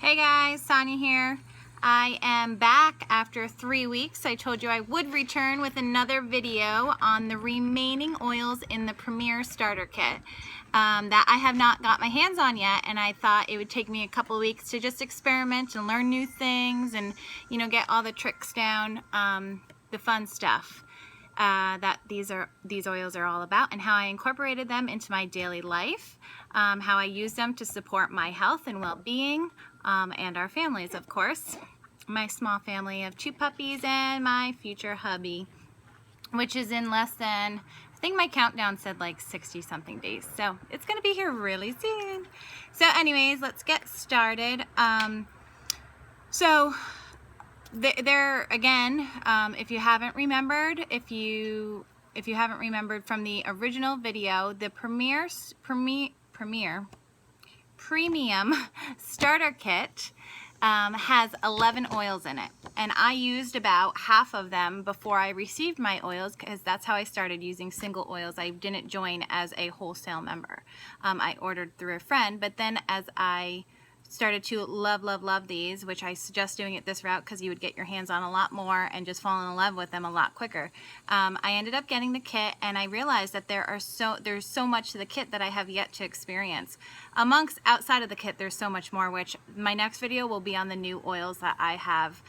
Hey guys, Sonia here. I am back after 3 weeks. I told you I would return with another video on the remaining oils in the Premier Starter Kit that I have not got my hands on yet, and I thought it would take me a couple weeks to just experiment and learn new things and, you know, get all the tricks down, the fun stuff that these oils are all about, and how I incorporated them into my daily life, how I use them to support my health and well-being, and our families, of course. My small family of 2 puppies and my future hubby, which is in less than, I think my countdown said like 60 something days, so it's gonna be here really soon. So anyways, let's get started. There again, if you haven't remembered, if you haven't remembered from the original video, the Premium Starter Kit has 11 oils in it, and I used about half of them before I received my oils, because that's how I started using single oils. I didn't join as a wholesale member. I ordered through a friend, but then as I started to love these, which I suggest doing it this route because you would get your hands on a lot more and just fall in love with them a lot quicker. I ended up getting the kit, and I realized that there's so much to the kit that I have yet to experience. Outside of the kit, there's so much more, which my next video will be on the new oils that I have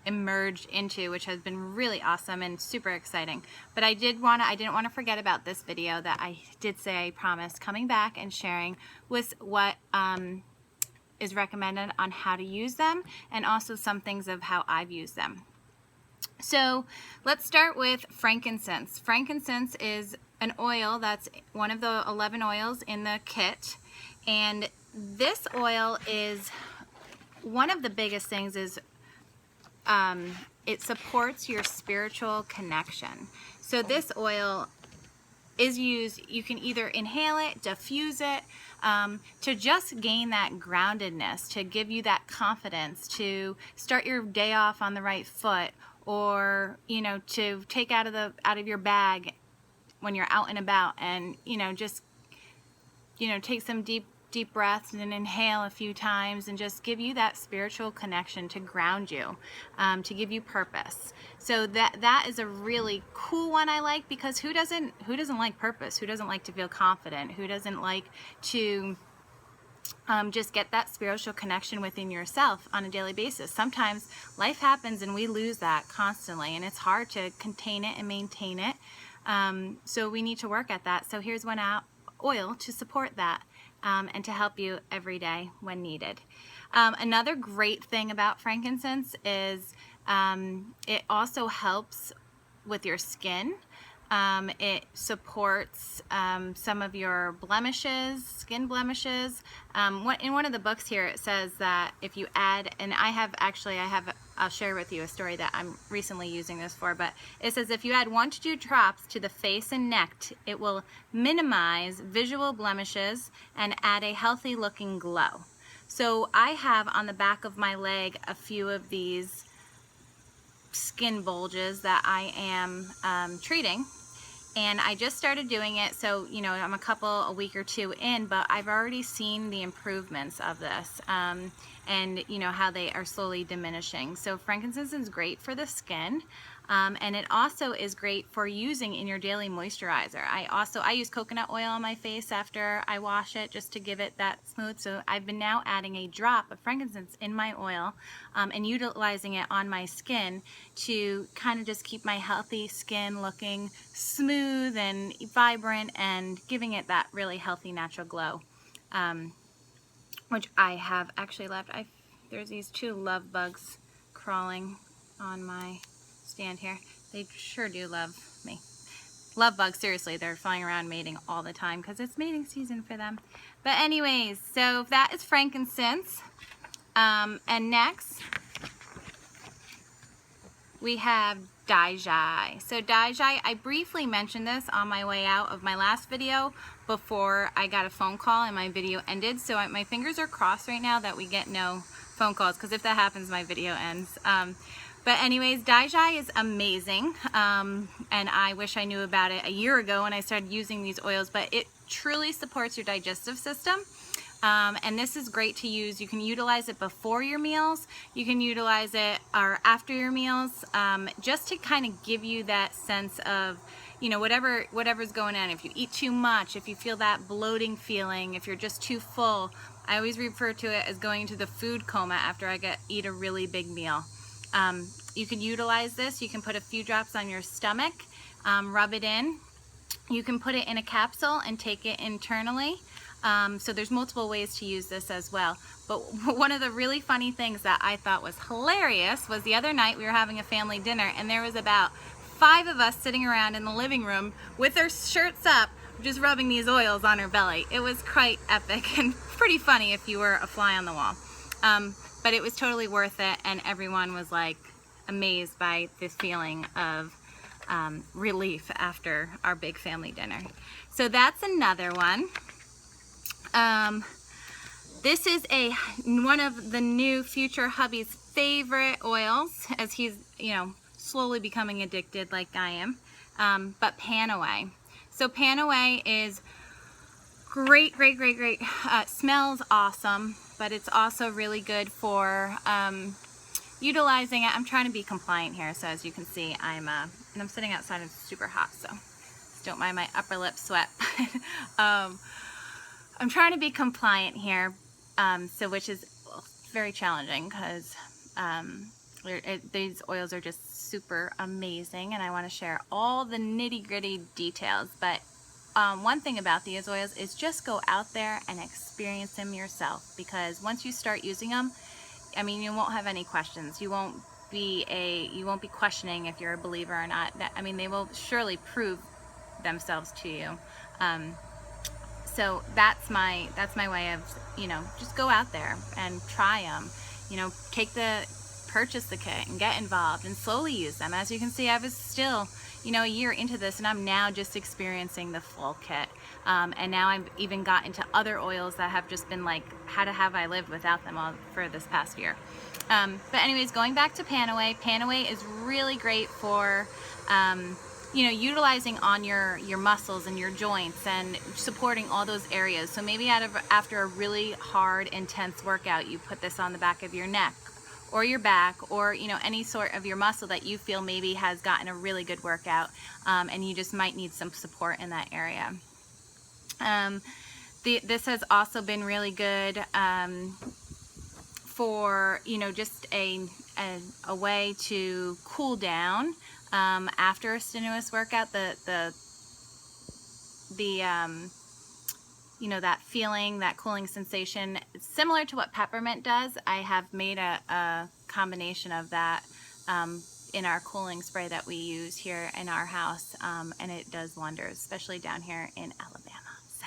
emerged into, which has been really awesome and super exciting. But I didn't want to forget about this video that I did say I promised coming back and sharing with what is recommended on how to use them, and also some things of how I've used them. So let's start with frankincense. Frankincense is an oil that's one of the 11 oils in the kit, and this oil is one of the biggest things is it supports your spiritual connection. So this oil is used, you can either inhale it, diffuse it, to just gain that groundedness, to give you that confidence, to start your day off on the right foot, or, you know, to take out of your bag when you're out and about, and, you know, just, you know, take some deep breaths and inhale a few times, and just give you that spiritual connection to ground you, to give you purpose. So that is a really cool one I like, because who doesn't like purpose? Who doesn't like to feel confident? Who doesn't like to just get that spiritual connection within yourself on a daily basis? Sometimes life happens and we lose that constantly, and it's hard to contain it and maintain it. So we need to work at that. So here's one oil to support that, and to help you every day when needed. Another great thing about frankincense is it also helps with your skin. It supports some of your blemishes, skin blemishes. In one of the books here, it says that if you add, and I'll share with you a story that I'm recently using this for, but it says if you add 1 to 2 drops to the face and neck, it will minimize visual blemishes and add a healthy looking glow. So I have on the back of my leg a few of these skin bulges that I am treating. And I just started doing it, so, you know, I'm a week or 2 in, but I've already seen the improvements of this, and, you know, how they are slowly diminishing. So frankincense is great for the skin, and it also is great for using in your daily moisturizer. I use coconut oil on my face after I wash it, just to give it that smooth. So I've been now adding a drop of frankincense in my oil, and utilizing it on my skin to kind of just keep my healthy skin looking smooth and vibrant, and giving it that really healthy natural glow, which I have actually left. There's these 2 love bugs crawling on my stand here. They sure do love me. Love bugs, seriously, they're flying around mating all the time because it's mating season for them. But anyways, so that is frankincense. And next we have Daijai. So Daijai, I briefly mentioned this on my way out of my last video before I got a phone call and my video ended. So my fingers are crossed right now that we get no phone calls, because if that happens, my video ends. But anyways, Daijai is amazing, and I wish I knew about it a year ago when I started using these oils, but it truly supports your digestive system. And this is great to use. You can utilize it before your meals. You can utilize it or after your meals, just to kind of give you that sense of, you know, whatever's going on. If you eat too much, if you feel that bloating feeling, if you're just too full. I always refer to it as going into the food coma after I eat a really big meal. You can utilize this. You can put a few drops on your stomach, rub it in. You can put it in a capsule and take it internally. So there's multiple ways to use this as well. But one of the really funny things that I thought was hilarious was the other night we were having a family dinner, and there was about 5 of us sitting around in the living room with our shirts up, just rubbing these oils on our belly. It was quite epic and pretty funny if you were a fly on the wall. But it was totally worth it, and everyone was like amazed by this feeling of relief after our big family dinner. So that's another one. This is one of the new future hubby's favorite oils, as he's, you know, slowly becoming addicted like I am. But Panaway. So Panaway is great. Smells awesome, but it's also really good for utilizing it. I'm trying to be compliant here, so as you can see, and I'm sitting outside and it's super hot, so just don't mind my upper lip sweat. I'm trying to be compliant here, which is very challenging because these oils are just super amazing, and I want to share all the nitty-gritty details. But one thing about these oils is just go out there and experience them yourself, because once you start using them, I mean, you won't have any questions. You won't be questioning if you're a believer or not. I mean, they will surely prove themselves to you. So that's my way of, you know, just go out there and try them. You know, purchase the kit and get involved and slowly use them. As you can see, I was still, you know, a year into this, and I'm now just experiencing the full kit. And now I've even got into other oils that have just been like, how have I lived without them all for this past year? But anyways, going back to Panaway. Panaway is really great for, you know, utilizing on your muscles and your joints and supporting all those areas. So maybe after a really hard, intense workout, you put this on the back of your neck or your back, or, you know, any sort of your muscle that you feel maybe has gotten a really good workout, and you just might need some support in that area. This has also been really good for, you know, just a way to cool down after a strenuous workout. You know, that feeling, that cooling sensation, it's similar to what peppermint does. I have made a combination of that in our cooling spray that we use here in our house, and it does wonders, especially down here in Alabama. So,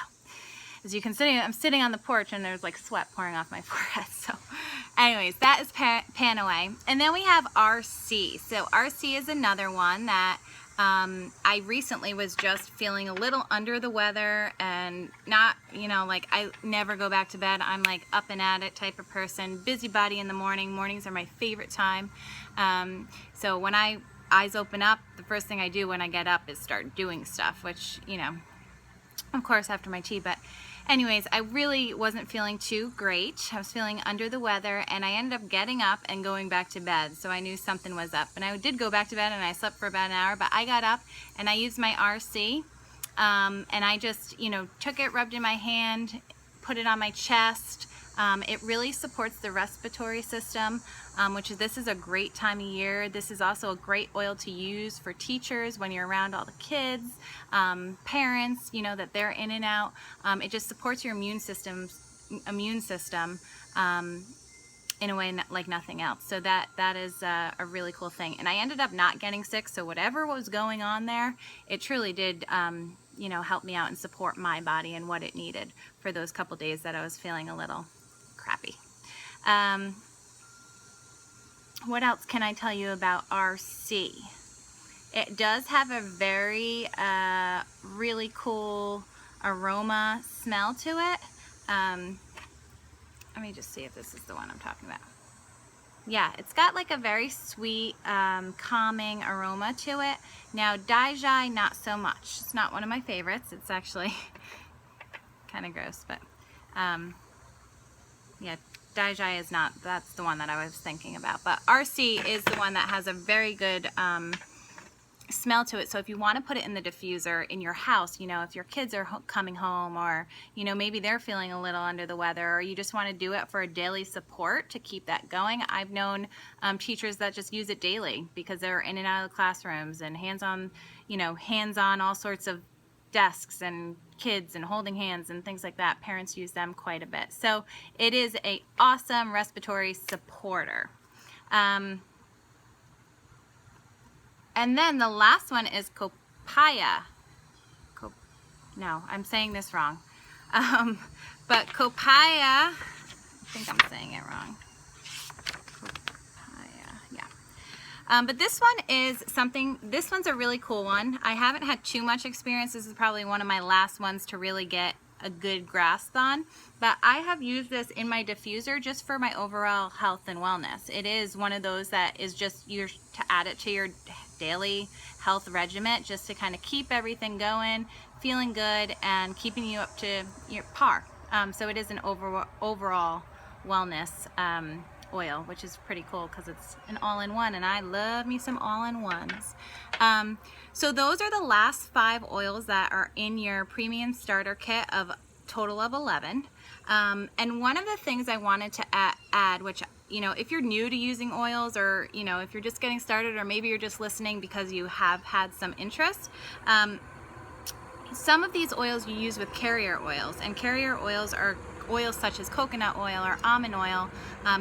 as you can see, I'm sitting on the porch and there's like sweat pouring off my forehead. So, anyways, that is Panaway. And then we have RC. So, RC is another one that I recently was just feeling a little under the weather, and not, you know, like, I never go back to bed. I'm like up and at it type of person, busybody in the morning. Mornings are my favorite time. So when eyes open up, the first thing I do when I get up is start doing stuff, which, you know, of course after my tea. But anyways, I really wasn't feeling too great. I was feeling under the weather, and I ended up getting up and going back to bed. So I knew something was up. And I did go back to bed, and I slept for about an hour, but I got up and I used my RC. And I just, you know, took it, rubbed in my hand, put it on my chest. It really supports the respiratory system, this is a great time of year. This is also a great oil to use for teachers when you're around all the kids, parents, you know, that they're in and out. It just supports your immune system in a way like nothing else. So that is a really cool thing. And I ended up not getting sick, so whatever was going on there, it truly did you know, help me out and support my body and what it needed for those couple days that I was feeling a little crappy. What else can I tell you about RC? It does have a very really cool aroma smell to it. Let me just see if this is the one I'm talking about. Yeah, it's got like a very sweet, calming aroma to it. Now, Daijai, not so much. It's not one of my favorites. It's actually kind of gross, but Yeah, Daijai is not, that's the one that I was thinking about. But RC is the one that has a very good smell to it. So if you want to put it in the diffuser in your house, you know, if your kids are coming home, or, you know, maybe they're feeling a little under the weather, or you just want to do it for a daily support to keep that going. I've known teachers that just use it daily because they're in and out of the classrooms and hands-on, you know, hands-on all sorts of desks and kids and holding hands and things like that. Parents use them quite a bit. So it is a awesome respiratory supporter. And then the last one is copaiba. No, I'm saying this wrong. But copaiba, I think I'm saying it wrong. Copaiba, yeah. But this one is something, this one's a really cool one. I haven't had too much experience. This is probably one of my last ones to really get a good grasp on, but I have used this in my diffuser just for my overall health and wellness. It is one of those that is just to add it to your daily health regimen, just to kind of keep everything going, feeling good, and keeping you up to your par. So it is an overall wellness oil, which is pretty cool because it's an all-in-one, and I love me some all-in-ones. So those are the last 5 oils that are in your premium starter kit of total of 11. And one of the things I wanted to add, which, you know, if you're new to using oils, or, you know, if you're just getting started, or maybe you're just listening because you have had some interest, some of these oils you use with carrier oils, and carrier oils are oils such as coconut oil or almond oil.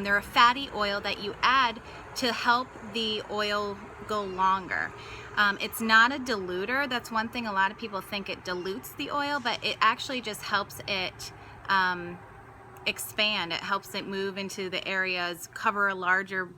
They're a fatty oil that you add to help the oil go longer. It's not a diluter. That's one thing, a lot of people think it dilutes the oil, but it actually just helps it expand. It helps it move into the areas, cover a larger,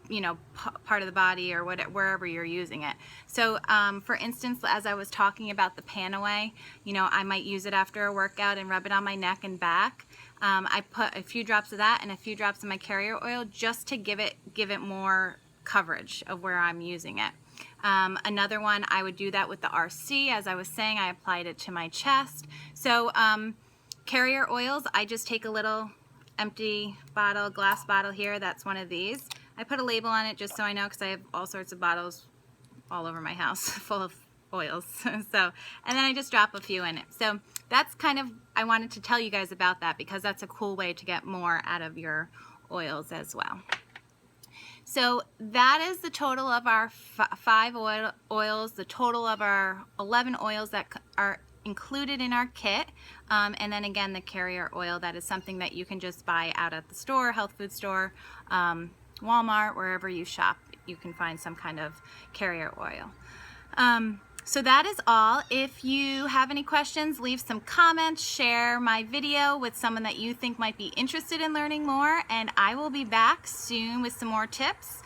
you know, part of the body, or wherever you're using it. So for instance, as I was talking about the Panaway, you know, I might use it after a workout and rub it on my neck and back. I put a few drops of that and a few drops of my carrier oil just to give it more coverage of where I'm using it. Another one, I would do that with the RC. As I was saying, I applied it to my chest. So carrier oils, I just take a little empty bottle, glass bottle here. That's one of these. I put a label on it just so I know, because I have all sorts of bottles all over my house full of oils. And then I just drop a few in it. So that's kind of, I wanted to tell you guys about that because that's a cool way to get more out of your oils as well. So that is the total of our 5 oils, the total of our 11 oils that are included in our kit. And then again, the carrier oil, that is something that you can just buy out at the store, health food store, Walmart, wherever you shop, you can find some kind of carrier oil. So that is all. If you have any questions, leave some comments, share my video with someone that you think might be interested in learning more, and I will be back soon with some more tips.